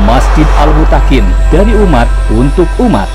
Masjid Al-Mutakin, dari umat untuk umat.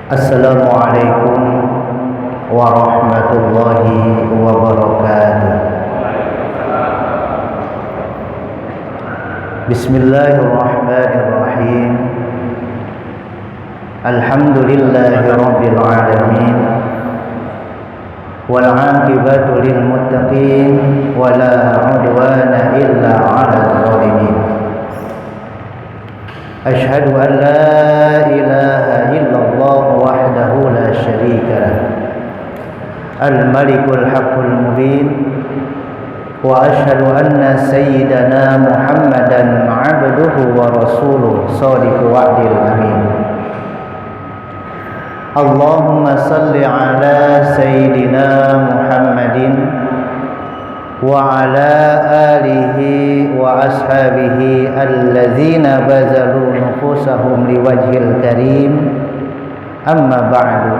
Assalamualaikum warahmatullahi wabarakatuh. Bismillahirrahmanirrahim. Alhamdulillahi rabbil alamin. Wal 'aqibatu lil muttaqin wa la 'udwana illa 'alal zalimin. Asyhadu an la ilaha illallah wahdahu la syarika lah, al-malikul haqqul mubin, wa asyhadu anna sayyidana Muhammadan 'abduhu wa rasuluh shadiqul wa'dil amin. Allahumma salli ala sayyidina Muhammadin wa ala alihi wa ashabihi allazina bazalu nufusahum liwajhil karim, amma ba'du.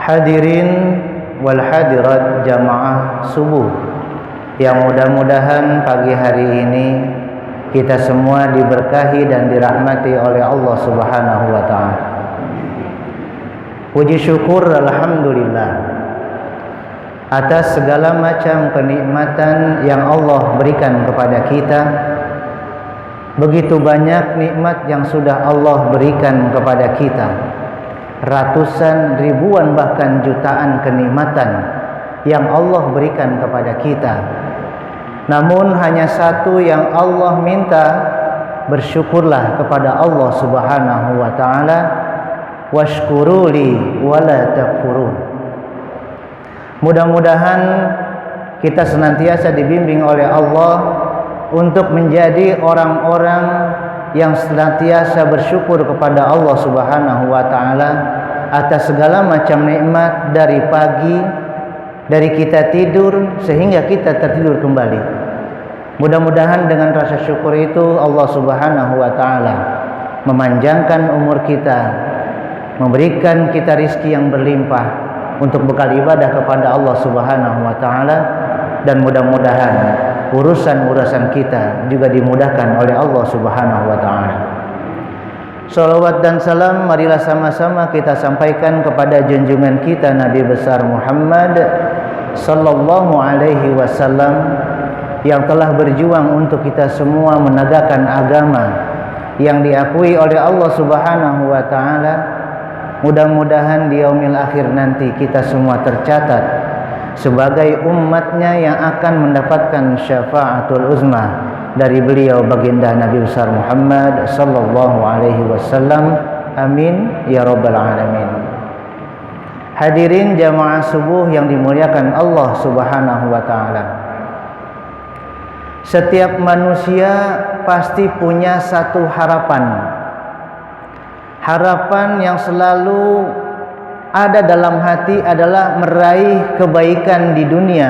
Hadirin wal hadirat jamaah subuh yang mudah-mudahan pagi hari ini kita semua diberkahi dan dirahmati oleh Allah Subhanahu wa ta'ala. Puji syukur alhamdulillah atas segala macam kenikmatan yang Allah berikan kepada kita. Begitu banyak nikmat yang sudah Allah berikan kepada kita, ratusan, ribuan, bahkan jutaan kenikmatan yang Allah berikan kepada kita. Namun hanya satu yang Allah minta, bersyukurlah kepada Allah Subhanahu wa ta'ala. Washkuruli wala takfurun. Mudah-mudahan kita senantiasa dibimbing oleh Allah untuk menjadi orang-orang yang senantiasa bersyukur kepada Allah Subhanahu wa ta'ala atas segala macam nikmat, dari pagi, dari kita tidur sehingga kita tertidur kembali. Mudah-mudahan dengan rasa syukur itu Allah Subhanahu wa ta'ala memanjangkan umur kita, memberikan kita rizki yang berlimpah untuk bekal ibadah kepada Allah Subhanahu wa ta'ala, dan mudah-mudahan urusan-urusan kita juga dimudahkan oleh Allah Subhanahu wa ta'ala. Salawat dan salam marilah sama-sama kita sampaikan kepada junjungan kita Nabi besar Muhammad sallallahu alaihi wasallam, yang telah berjuang untuk kita semua menegakkan agama yang diakui oleh Allah Subhanahu wa ta'ala. Mudah-mudahan di yaumil akhir nanti kita semua tercatat sebagai umatnya yang akan mendapatkan syafaatul uzma dari beliau baginda Nabi besar Muhammad sallallahu alaihi wasallam. Amin ya rabbal alamin. Hadirin jamaah subuh yang dimuliakan Allah Subhanahu wa ta'ala. Setiap manusia pasti punya satu harapan. Harapan yang selalu ada dalam hati adalah meraih kebaikan di dunia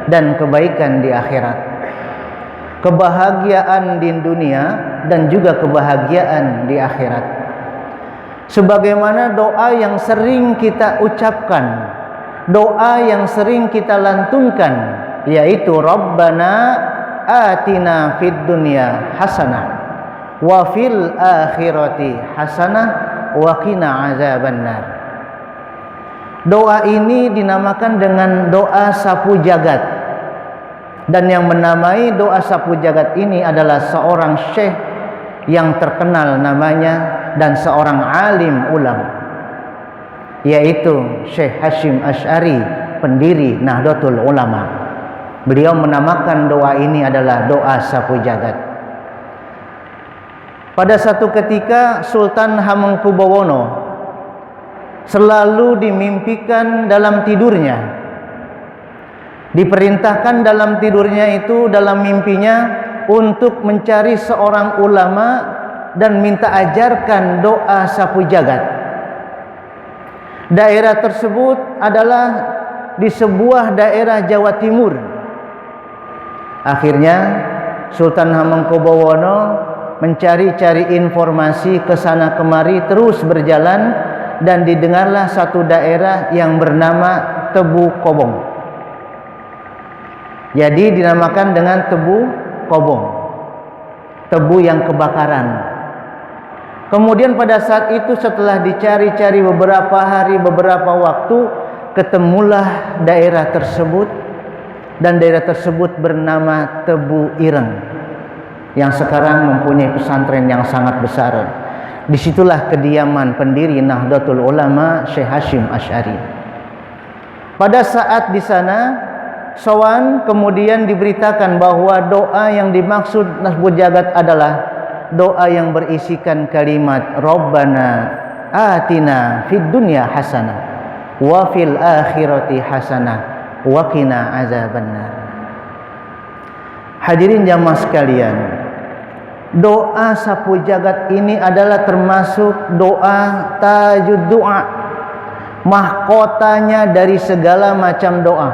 dan kebaikan di akhirat. Kebahagiaan di dunia dan juga kebahagiaan di akhirat. Sebagaimana doa yang sering kita ucapkan, doa yang sering kita lantunkan, yaitu Rabbana atina fid dunya hasanah wa fil akhirati hasanah wa qina azabannar. Doa ini dinamakan dengan doa sapu jagat, dan yang menamai doa sapu jagat ini adalah seorang syekh yang terkenal namanya dan seorang alim ulama, yaitu Syekh Hasyim Asy'ari, pendiri Nahdlatul Ulama. Beliau menamakan doa ini adalah doa sapu jagat. Pada satu ketika Sultan Hamengkubuwono selalu dimimpikan dalam tidurnya Diperintahkan dalam tidurnya itu, dalam mimpinya, untuk mencari seorang ulama dan minta ajarkan doa sapu jagat. Daerah tersebut adalah di sebuah daerah Jawa Timur. Akhirnya Sultan Hamengkubuwono mencari-cari informasi ke sana kemari, terus berjalan, dan didengarlah satu daerah yang bernama Tebu Kobong. Jadi dinamakan dengan Tebu Kobong, tebu yang kebakaran. Kemudian pada saat itu setelah dicari-cari beberapa hari, beberapa waktu, ketemulah daerah tersebut, dan daerah tersebut bernama Tebu Ireng, yang sekarang mempunyai pesantren yang sangat besar. Disitulah kediaman pendiri Nahdlatul Ulama Syekh Hasyim Asy'ari. Pada saat di sana sowan, kemudian diberitakan bahwa doa yang dimaksud sapu jagat adalah doa yang berisikan kalimat Rabbana atina fid dunya hasanah wa fil akhirati hasanah wa qina azabannar. Hadirin jamaah sekalian, doa sapu jagat ini adalah termasuk doa tajud doa, mahkotanya dari segala macam doa.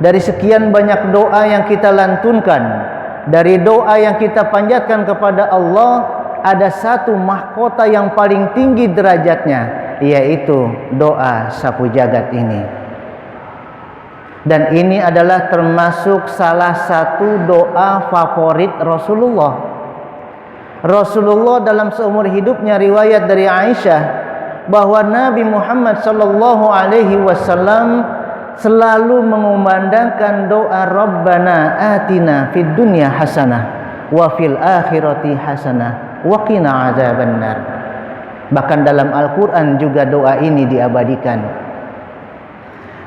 Dari sekian banyak doa yang kita lantunkan, dari doa yang kita panjatkan kepada Allah, ada satu mahkota yang paling tinggi derajatnya, yaitu doa sapu jagat ini. Dan ini adalah termasuk salah satu doa favorit Rasulullah. Rasulullah dalam seumur hidupnya, riwayat dari Aisyah, bahwa Nabi Muhammad sallallahu alaihi wasallam selalu mengumandangkan doa Rabbana atina fid dunya hasanah wa fil akhirati hasanah wa qina azabannar. Bahkan dalam Al-Quran juga doa ini diabadikan.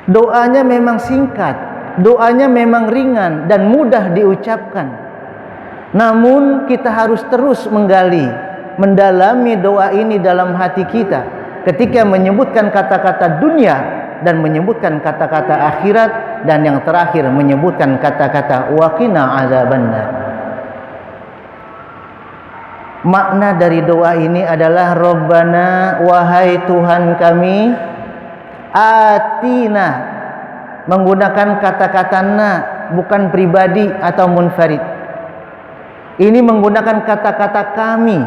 Doanya memang singkat, doanya memang ringan dan mudah diucapkan. Namun kita harus terus menggali, mendalami doa ini dalam hati kita. Ketika menyebutkan kata-kata dunia dan menyebutkan kata-kata akhirat, dan yang terakhir menyebutkan kata-kata waqina azabannar. Makna dari doa ini adalah Rabbana, wahai Tuhan kami, atina, menggunakan kata-kata na, bukan pribadi atau munfarid. Ini menggunakan kata-kata kami,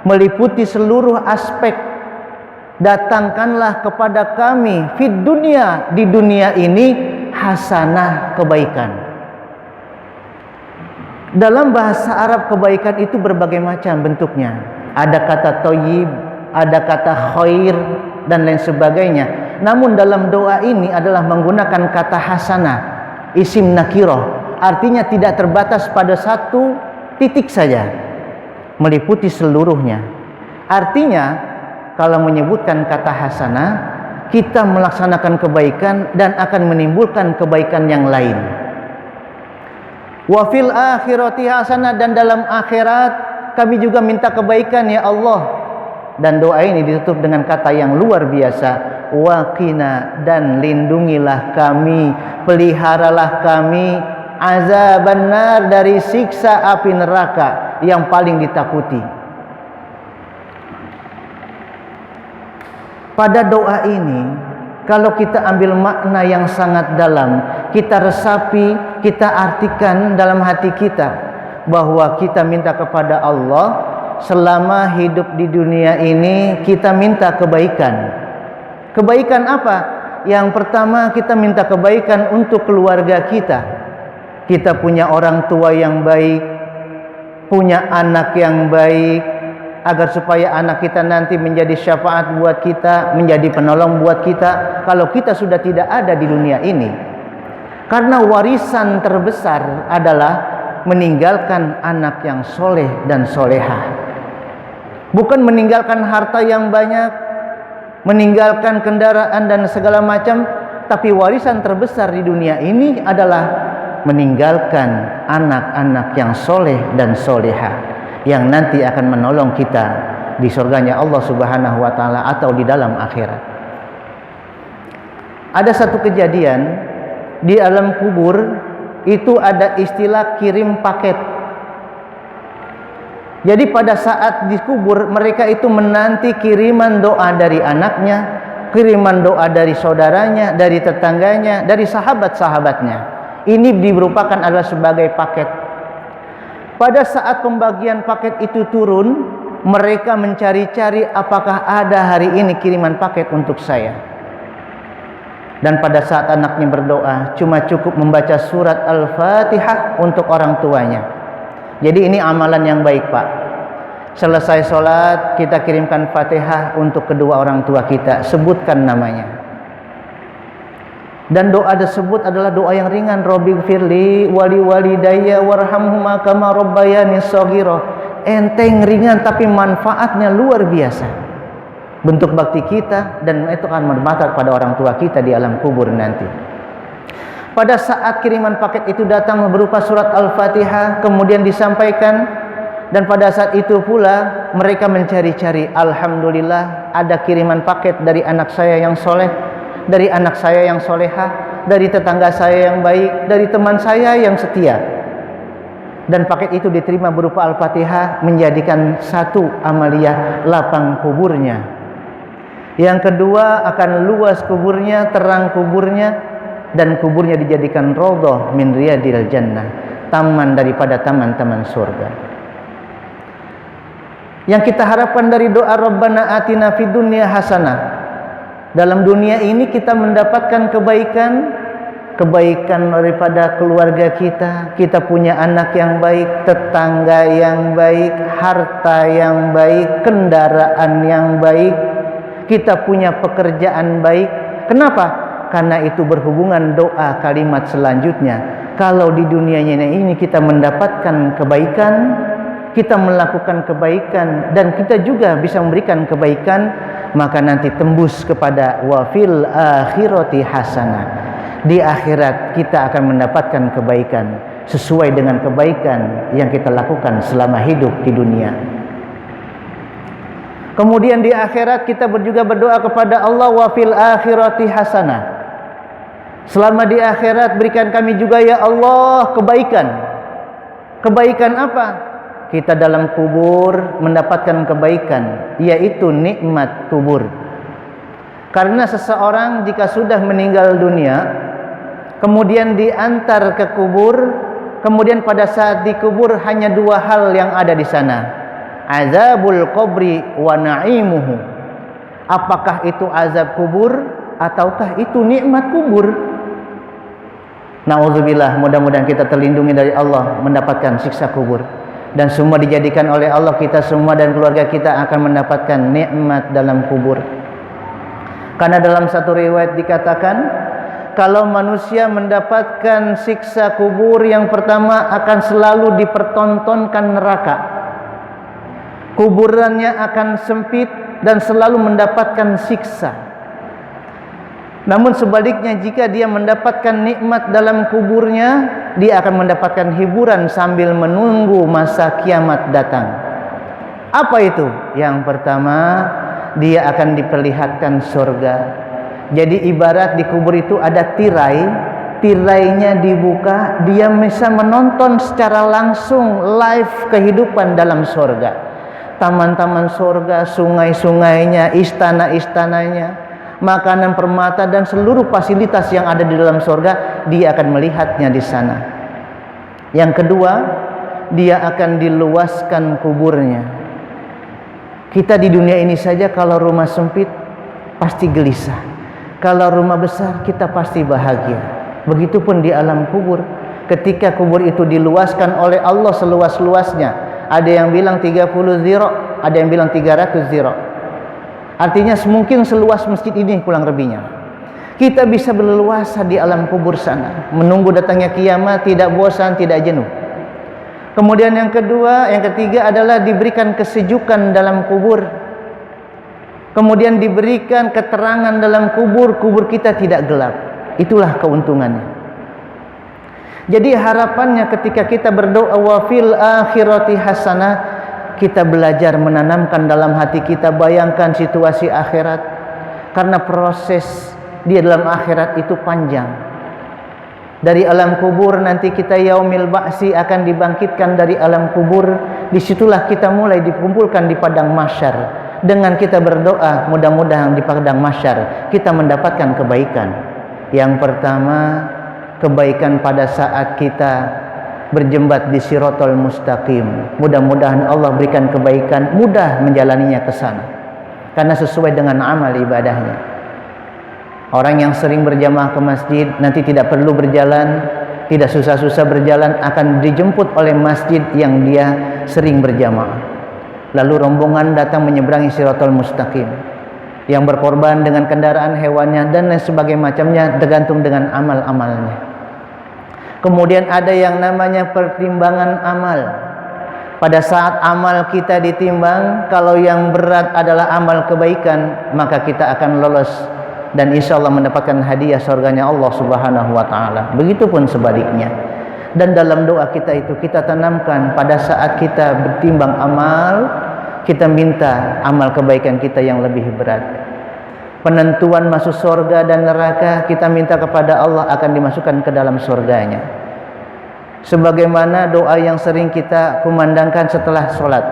meliputi seluruh aspek. Datangkanlah kepada kami fid dunia, di dunia ini, hasanah, kebaikan. Dalam bahasa Arab kebaikan itu berbagai macam bentuknya. Ada kata thayyib, ada kata khair, dan lain sebagainya. Namun dalam doa ini adalah menggunakan kata hasanah, isim nakirah, artinya tidak terbatas pada satu titik saja, meliputi seluruhnya. Artinya kalau menyebutkan kata hasanah, kita melaksanakan kebaikan dan akan menimbulkan kebaikan yang lain. Wa fil akhirati hasanah, dan dalam akhirat kami juga minta kebaikan ya Allah. Dan doa ini ditutup dengan kata yang luar biasa, wa qina, dan lindungilah kami, peliharalah kami, azabannar, dari siksa api neraka yang paling ditakuti. Pada doa ini, kalau kita ambil makna yang sangat dalam, kita resapi, kita artikan dalam hati kita, bahwa kita minta kepada Allah selama hidup di dunia ini, kita minta kebaikan. Kebaikan apa? Yang pertama, kita minta kebaikan untuk keluarga kita. Kita punya orang tua yang baik, punya anak yang baik, agar supaya anak kita nanti menjadi syafaat buat kita, menjadi penolong buat kita kalau kita sudah tidak ada di dunia ini. Karena warisan terbesar adalah meninggalkan anak yang soleh dan solehah. Bukan meninggalkan harta yang banyak, meninggalkan kendaraan dan segala macam, tapi warisan terbesar di dunia ini adalah meninggalkan anak-anak yang soleh dan solehah, yang nanti akan menolong kita di surganya Allah Subhanahu wa taala atau di dalam akhirat. Ada satu kejadian di alam kubur itu ada istilah kirim paket. Jadi pada saat dikubur mereka itu menanti kiriman doa dari anaknya, kiriman doa dari saudaranya, dari tetangganya, dari sahabat-sahabatnya. Ini merupakan adalah sebagai paket. Pada saat pembagian paket itu turun, mereka mencari-cari apakah ada hari ini kiriman paket untuk saya. Dan pada saat anaknya berdoa, cuma cukup membaca surat Al-Fatihah untuk orang tuanya. Jadi ini amalan yang baik, Pak. Selesai sholat, kita kirimkan Fatihah untuk kedua orang tua kita. Sebutkan namanya. Dan doa tersebut adalah doa yang ringan. Rabbighfirli wali walidayya warhamhuma kama rabbayani shaghira. Enteng, ringan, tapi manfaatnya luar biasa. Bentuk bakti kita, dan itu akan bermanfaat pada orang tua kita di alam kubur nanti. Pada saat kiriman paket itu datang berupa surat Al-Fatihah, kemudian disampaikan, dan pada saat itu pula mereka mencari-cari. Alhamdulillah ada kiriman paket dari anak saya yang soleh, dari anak saya yang solehah, dari tetangga saya yang baik, dari teman saya yang setia. Dan paket itu diterima berupa Al-Fatihah, menjadikan satu amaliyah lapang kuburnya. Yang kedua, akan luas kuburnya, terang kuburnya, dan kuburnya dijadikan raudhah min riyadil jannah, taman daripada taman-taman surga. Yang kita harapkan dari doa Rabbana atina fid dunya hasanah, dalam dunia ini kita mendapatkan kebaikan daripada keluarga kita. Kita punya anak yang baik, tetangga yang baik, harta yang baik, kendaraan yang baik. Kita punya pekerjaan baik. Kenapa? Karena itu berhubungan doa kalimat selanjutnya. Kalau di dunianya ini kita mendapatkan kebaikan, kita melakukan kebaikan, dan kita juga bisa memberikan kebaikan, maka nanti tembus kepada wafil akhirati hasanah. Di akhirat kita akan mendapatkan kebaikan sesuai dengan kebaikan yang kita lakukan selama hidup di dunia. Kemudian di akhirat kita juga berdoa kepada Allah, wa fil akhirati hasanah. Selama di akhirat berikan kami juga ya Allah kebaikan. Kebaikan apa? Kita dalam kubur mendapatkan kebaikan, yaitu nikmat kubur. Karena seseorang jika sudah meninggal dunia, kemudian diantar ke kubur, kemudian pada saat dikubur hanya dua hal yang ada di sana. Azabul qabri wa na'imuhu. Apakah itu azab kubur ataukah itu nikmat kubur? Nauzubillah, mudah-mudahan kita terlindungi dari Allah mendapatkan siksa kubur. Dan semua dijadikan oleh Allah, kita semua dan keluarga kita akan mendapatkan nikmat dalam kubur. Karena dalam satu riwayat dikatakan, kalau manusia mendapatkan siksa kubur, yang pertama akan selalu dipertontonkan neraka. Kuburannya akan sempit dan selalu mendapatkan siksa. Namun sebaliknya, jika dia mendapatkan nikmat dalam kuburnya, dia akan mendapatkan hiburan sambil menunggu masa kiamat datang. Apa itu? Yang pertama, dia akan diperlihatkan surga. Jadi ibarat di kubur itu ada tirai, tirainya dibuka, dia bisa menonton secara langsung live kehidupan dalam surga. Taman-taman surga, sungai-sungainya, istana-istananya, makanan permata dan seluruh fasilitas yang ada di dalam surga, dia akan melihatnya di sana. Yang kedua, dia akan diluaskan kuburnya. Kita di dunia ini saja kalau rumah sempit pasti gelisah. Kalau rumah besar kita pasti bahagia. Begitupun di alam kubur. Ketika kubur itu diluaskan oleh Allah seluas-luasnya. Ada yang bilang 30 zira, ada yang bilang 300 zira. Artinya mungkin seluas masjid ini kurang lebihnya. Kita bisa berleluasa di alam kubur sana, menunggu datangnya kiamat, tidak bosan, tidak jenuh. Kemudian yang kedua, yang ketiga adalah diberikan kesejukan dalam kubur. Kemudian diberikan keterangan dalam kubur, kubur kita tidak gelap. Itulah keuntungannya. Jadi harapannya ketika kita berdoa wa fil akhirati hasanah, kita belajar menanamkan dalam hati kita, bayangkan situasi akhirat. Karena proses di dalam akhirat itu panjang. Dari alam kubur nanti kita yaumil ba'si akan dibangkitkan dari alam kubur. Disitulah kita mulai dikumpulkan di padang mahsyar. Dengan kita berdoa, mudah-mudahan di padang mahsyar kita mendapatkan kebaikan. Yang pertama, kebaikan pada saat kita berjembat di Shiratal Mustaqim. Mudah-mudahan Allah berikan kebaikan, mudah menjalaninya ke sana. Karena sesuai dengan amal ibadahnya. Orang yang sering berjamaah ke masjid nanti tidak perlu berjalan, tidak susah-susah berjalan, akan dijemput oleh masjid yang dia sering berjamaah. Lalu rombongan datang menyeberangi Shiratal Mustaqim. Yang berkorban dengan kendaraan hewannya dan lain sebagainya macamnya tergantung dengan amal-amalnya. Kemudian ada yang namanya pertimbangan amal. Pada saat amal kita ditimbang, kalau yang berat adalah amal kebaikan, maka kita akan lolos dan insya Allah mendapatkan hadiah surganya Allah Subhanahu wa ta'ala. Begitupun sebaliknya. Dan dalam doa kita itu kita tanamkan pada saat kita bertimbang amal, kita minta amal kebaikan kita yang lebih berat. Penentuan masuk surga dan neraka kita minta kepada Allah akan dimasukkan ke dalam surganya. Sebagaimana doa yang sering kita kumandangkan setelah sholat.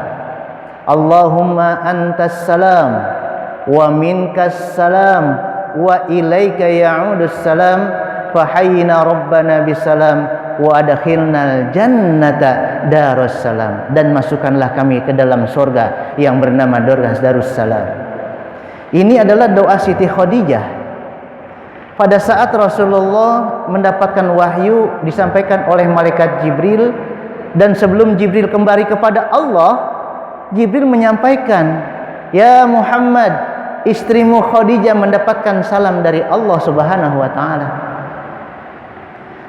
Allahumma antas salam wa minkas salam wa ilaika ya'udus salam fahayyina rabbana bisalam wa adkhilnal jannata darussalam, dan masukkanlah kami ke dalam surga yang bernama Darussalam. Ini adalah doa Siti Khadijah pada saat Rasulullah mendapatkan wahyu disampaikan oleh malaikat Jibril, dan sebelum Jibril kembali kepada Allah, Jibril menyampaikan, ya Muhammad, istrimu Khadijah mendapatkan salam dari Allah Subhanahu wa ta'ala.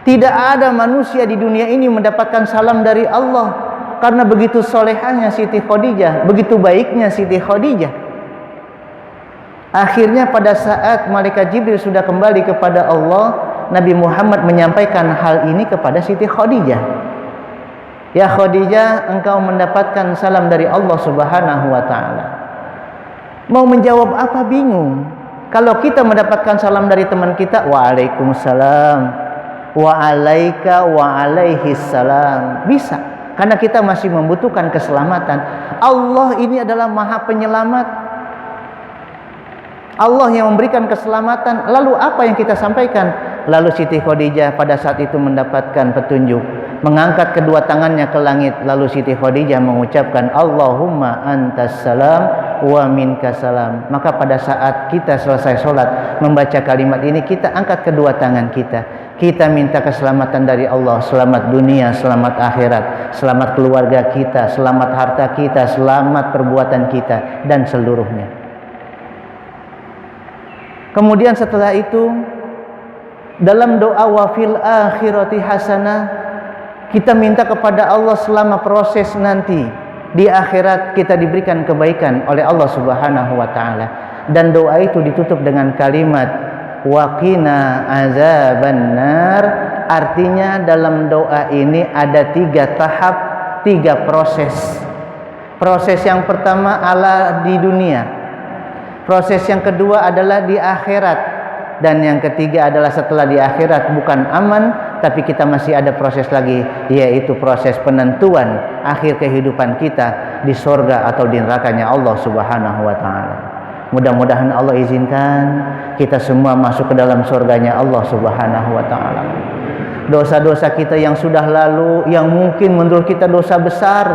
Tidak ada manusia di dunia ini mendapatkan salam dari Allah, karena begitu solehahnya Siti Khadijah, begitu baiknya Siti Khadijah. Akhirnya pada saat malaikat Jibril sudah kembali kepada Allah, Nabi Muhammad menyampaikan hal ini kepada Siti Khadijah. Ya Khadijah, engkau mendapatkan salam dari Allah Subhanahu wa ta'ala. Mau menjawab apa bingung. Kalau kita mendapatkan salam dari teman kita, waalaikumsalam, wa alaika wa alaihis salam, bisa. Karena kita masih membutuhkan keselamatan. Allah ini adalah Maha Penyelamat. Allah yang memberikan keselamatan. Lalu apa yang kita sampaikan? Lalu Siti Khadijah pada saat itu mendapatkan petunjuk, mengangkat kedua tangannya ke langit. Lalu Siti Khadijah mengucapkan, Allahumma antas salam wa minkas salam. Maka pada saat kita selesai sholat membaca kalimat ini, kita angkat kedua tangan kita. Kita minta keselamatan dari Allah, selamat dunia, selamat akhirat, selamat keluarga kita, selamat harta kita, selamat perbuatan kita, dan seluruhnya. Kemudian setelah itu, dalam doa wafil akhirati hasanah, kita minta kepada Allah selama proses nanti di akhirat kita diberikan kebaikan oleh Allah Subhanahu wa ta'ala. Dan doa itu ditutup dengan kalimat waqina azabannar. Artinya dalam doa ini ada 3 tahap, 3 proses. Proses yang pertama adalah di dunia, proses yang kedua adalah di akhirat, dan yang ketiga adalah setelah di akhirat bukan aman, tapi kita masih ada proses lagi, yaitu proses penentuan akhir kehidupan kita di surga atau di nerakanya Allah Subhanahu wa ta'ala. Mudah-mudahan Allah izinkan kita semua masuk ke dalam surganya Allah Subhanahu wa ta'ala. Dosa-dosa kita yang sudah lalu, yang mungkin menurut kita dosa besar,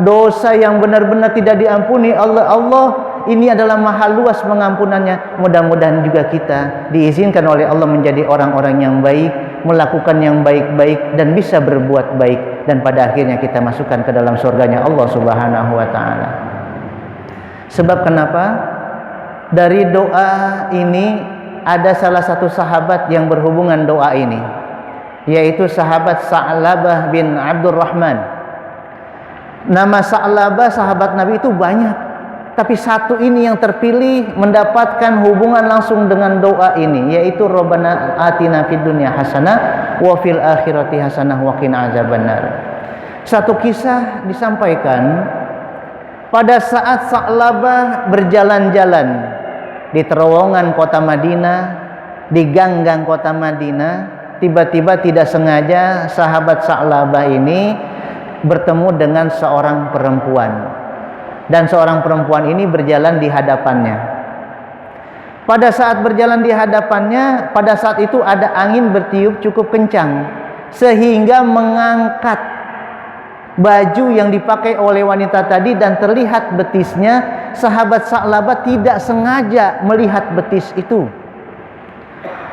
dosa yang benar-benar tidak diampuni oleh Allah, ini adalah maha luas pengampunannya. Mudah-mudahan juga kita diizinkan oleh Allah menjadi orang-orang yang baik, melakukan yang baik-baik, dan bisa berbuat baik, dan pada akhirnya kita masukkan ke dalam surganya Allah Subhanahu wa ta'ala. Sebab kenapa? Dari doa ini ada salah satu sahabat yang berhubungan doa ini, yaitu sahabat Sa'labah bin Abdurrahman. Nama Sa'labah sahabat Nabi itu banyak, tapi satu ini yang terpilih mendapatkan hubungan langsung dengan doa ini, yaitu Rabbana atina fid dunya hasanah wa fil akhirati hasanah wa qina azabannar. Satu kisah disampaikan pada saat Sa'labah berjalan-jalan di terowongan kota Madinah, di ganggang kota Madinah, tiba-tiba tidak sengaja sahabat Sa'labah ini bertemu dengan seorang perempuan, dan seorang perempuan ini berjalan di hadapannya. Pada saat berjalan di hadapannya, pada saat itu ada angin bertiup cukup kencang sehingga mengangkat baju yang dipakai oleh wanita tadi dan terlihat betisnya. Sahabat Sa'labah tidak sengaja melihat betis itu.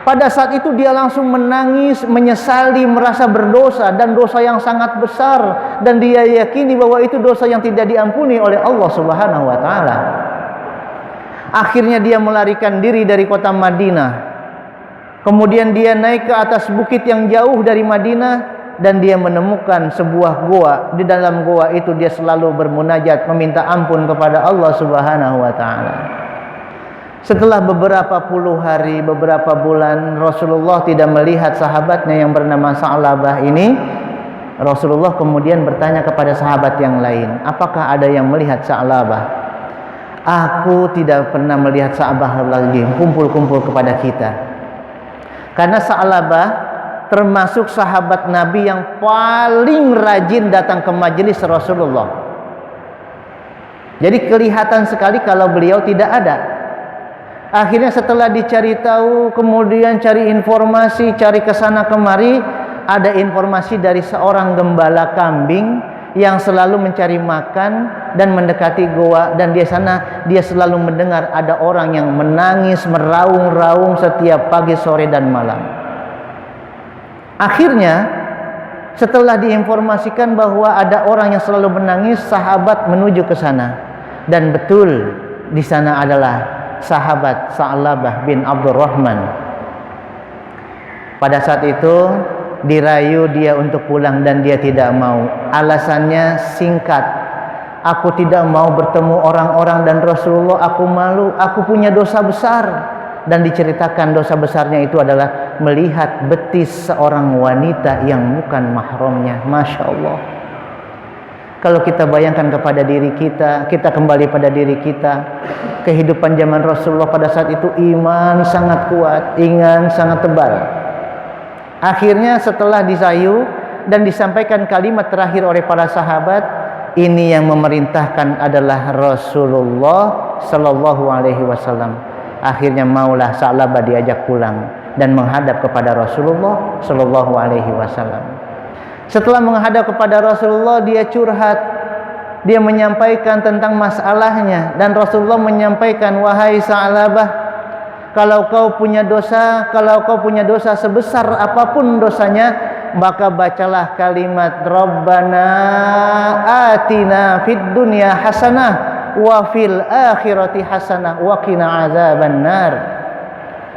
Pada saat itu dia langsung menangis, menyesali, merasa berdosa dan dosa yang sangat besar, dan dia yakini bahwa itu dosa yang tidak diampuni oleh Allah Subhanahu wa taala. Akhirnya dia melarikan diri dari kota Madinah. Kemudian dia naik ke atas bukit yang jauh dari Madinah dan dia menemukan sebuah goa. Di dalam goa itu dia selalu bermunajat, meminta ampun kepada Allah Subhanahu wa taala. Setelah beberapa puluh hari, beberapa bulan, Rasulullah tidak melihat sahabatnya yang bernama Sa'labah ini. Rasulullah kemudian bertanya kepada sahabat yang lain, apakah ada yang melihat Sa'labah? Aku tidak pernah melihat Sa'labah lagi kumpul-kumpul kepada kita. Karena Sa'labah termasuk sahabat Nabi yang paling rajin datang ke majelis Rasulullah. Jadi kelihatan sekali kalau beliau tidak ada. Akhirnya setelah dicari tahu, kemudian cari informasi, cari kesana kemari, ada informasi dari seorang gembala kambing yang selalu mencari makan dan mendekati goa, dan di sana dia selalu mendengar ada orang yang menangis meraung-raung setiap pagi, sore dan malam. Akhirnya setelah diinformasikan bahwa ada orang yang selalu menangis, sahabat menuju ke sana, dan betul di sana adalah sahabat Sa'labah bin Abdurrahman. Pada saat itu dirayu dia untuk pulang dan dia tidak mau. Alasannya singkat, aku tidak mau bertemu orang-orang dan Rasulullah, aku malu, aku punya dosa besar. Dan diceritakan dosa besarnya itu adalah melihat betis seorang wanita yang bukan mahramnya. Masya Allah. Kalau kita bayangkan kepada diri kita, kita kembali pada diri kita, kehidupan zaman Rasulullah pada saat itu iman sangat kuat, iman sangat tebal. Akhirnya setelah disayu dan disampaikan kalimat terakhir oleh para sahabat, ini yang memerintahkan adalah Rasulullah Sallallahu Alaihi Wasallam. Akhirnya maulah Sa'labah diajak pulang dan menghadap kepada Rasulullah Sallallahu Alaihi Wasallam. Setelah menghadap kepada Rasulullah, dia curhat, dia menyampaikan tentang masalahnya, dan Rasulullah menyampaikan, wahai Sa'labah, kalau kau punya dosa sebesar apapun dosanya, maka bacalah kalimat Rabbana atina fid dunya hasanah wa fil akhirati hasanah wa qina azabannar.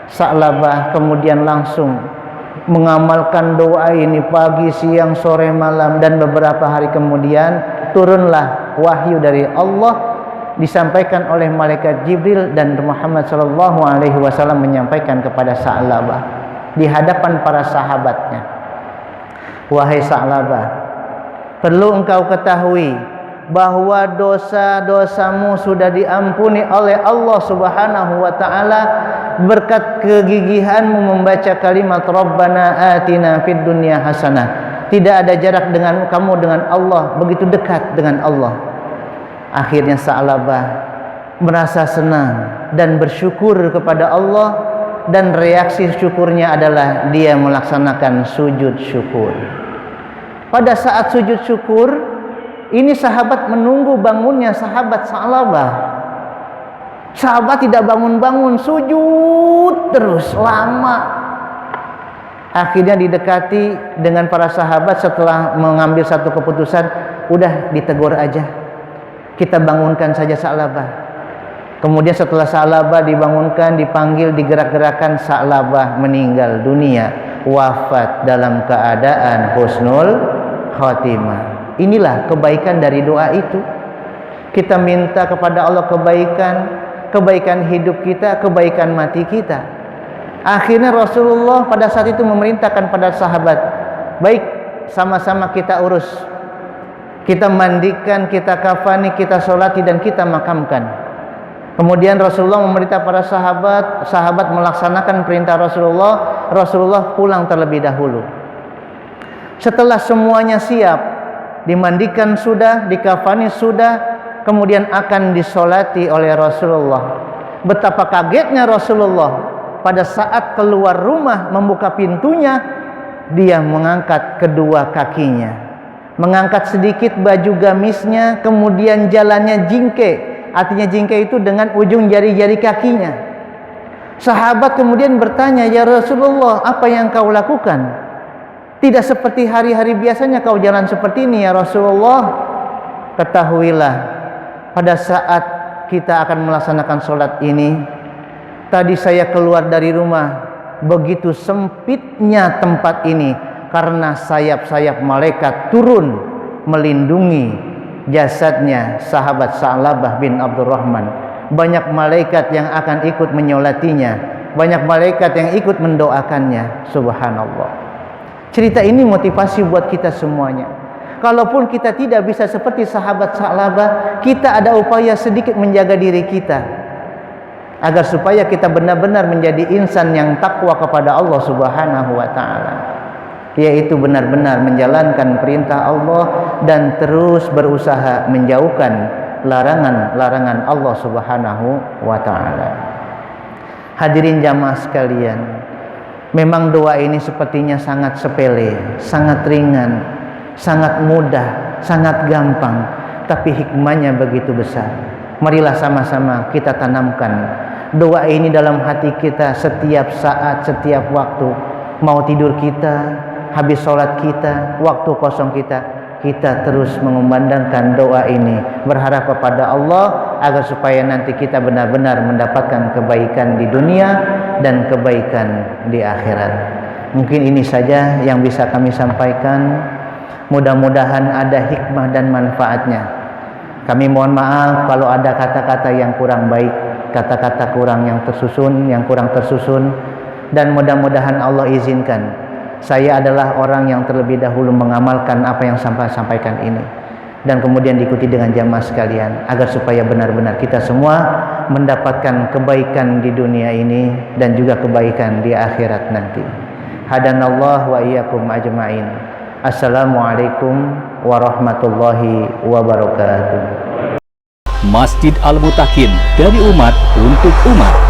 Sa'labah kemudian langsung mengamalkan doa ini pagi, siang, sore, malam, dan beberapa hari kemudian turunlah wahyu dari Allah, disampaikan oleh malaikat Jibril, dan Muhammad sallallahu alaihi wasallam menyampaikan kepada Sa'labah di hadapan para sahabatnya, wahai Sa'labah, perlu engkau ketahui bahwa dosa-dosamu sudah diampuni oleh Allah Subhanahu wa taala berkat kegigihanmu membaca kalimat Rabbana atina fid dunya hasanah. Tidak ada jarak dengan kamu dengan Allah, begitu dekat dengan Allah. Akhirnya Sa'labah merasa senang dan bersyukur kepada Allah, dan reaksi syukurnya adalah dia melaksanakan sujud syukur. Pada saat sujud syukur ini, sahabat menunggu bangunnya sahabat Sa'labah. Sahabat tidak bangun-bangun, sujud terus lama. Akhirnya didekati dengan para sahabat setelah mengambil satu keputusan, udah ditegur aja, kita bangunkan saja Sa'labah. Kemudian setelah Sa'labah dibangunkan, dipanggil, digerak-gerakan, Sa'labah meninggal dunia, wafat dalam keadaan husnul khotimah. Inilah kebaikan dari doa itu. Kita minta kepada Allah kebaikan, kebaikan hidup kita, kebaikan mati kita. Akhirnya Rasulullah pada saat itu memerintahkan pada sahabat, baik, sama-sama kita urus, kita mandikan, kita kafani, kita sholati, dan kita makamkan. Kemudian Rasulullah memerintah para sahabat melaksanakan perintah Rasulullah. Rasulullah pulang terlebih dahulu. Setelah semuanya siap, dimandikan sudah, dikafani sudah, kemudian akan disolati oleh Rasulullah. Betapa kagetnya Rasulullah pada saat keluar rumah, membuka pintunya, dia mengangkat kedua kakinya, mengangkat sedikit baju gamisnya, kemudian jalannya jingke. Artinya jingke itu dengan ujung jari-jari kakinya. Sahabat kemudian bertanya, "Ya Rasulullah, apa yang kau lakukan? Tidak seperti hari-hari biasanya kau jalan seperti ini ya Rasulullah." Ketahuilah, pada saat kita akan melaksanakan sholat ini, tadi saya keluar dari rumah, begitu sempitnya tempat ini karena sayap-sayap malaikat turun melindungi jasadnya sahabat Sa'labah bin Abdurrahman. Banyak malaikat yang akan ikut menyolatinya, banyak malaikat yang ikut mendoakannya. Subhanallah. Cerita ini motivasi buat kita semuanya. Kalaupun kita tidak bisa seperti sahabat Sa'labah, kita ada upaya sedikit menjaga diri kita agar supaya kita benar-benar menjadi insan yang takwa kepada Allah Subhanahu wa taala, yaitu benar-benar menjalankan perintah Allah dan terus berusaha menjauhkan larangan-larangan Allah Subhanahu wa taala. Hadirin jamaah sekalian, memang doa ini sepertinya sangat sepele, sangat ringan, sangat mudah, sangat gampang, tapi hikmahnya begitu besar. Marilah sama-sama kita tanamkan doa ini dalam hati kita setiap saat, setiap waktu. Mau tidur kita, habis sholat kita, waktu kosong kita terus mengumandangkan doa ini, berharap kepada Allah agar supaya nanti kita benar-benar mendapatkan kebaikan di dunia dan kebaikan di akhirat. Mungkin ini saja yang bisa kami sampaikan. Mudah-mudahan ada hikmah dan manfaatnya. Kami mohon maaf kalau ada kata-kata yang kurang baik, kata-kata yang kurang tersusun, dan mudah-mudahan Allah izinkan saya adalah orang yang terlebih dahulu mengamalkan apa yang sampaikan ini, dan kemudian diikuti dengan jamaah sekalian agar supaya benar-benar kita semua mendapatkan kebaikan di dunia ini dan juga kebaikan di akhirat nanti. Hadanallah wa iyyakum ajma'in. Assalamualaikum warahmatullahi wabarakatuh. Masjid Al Mutakin, dari umat untuk umat.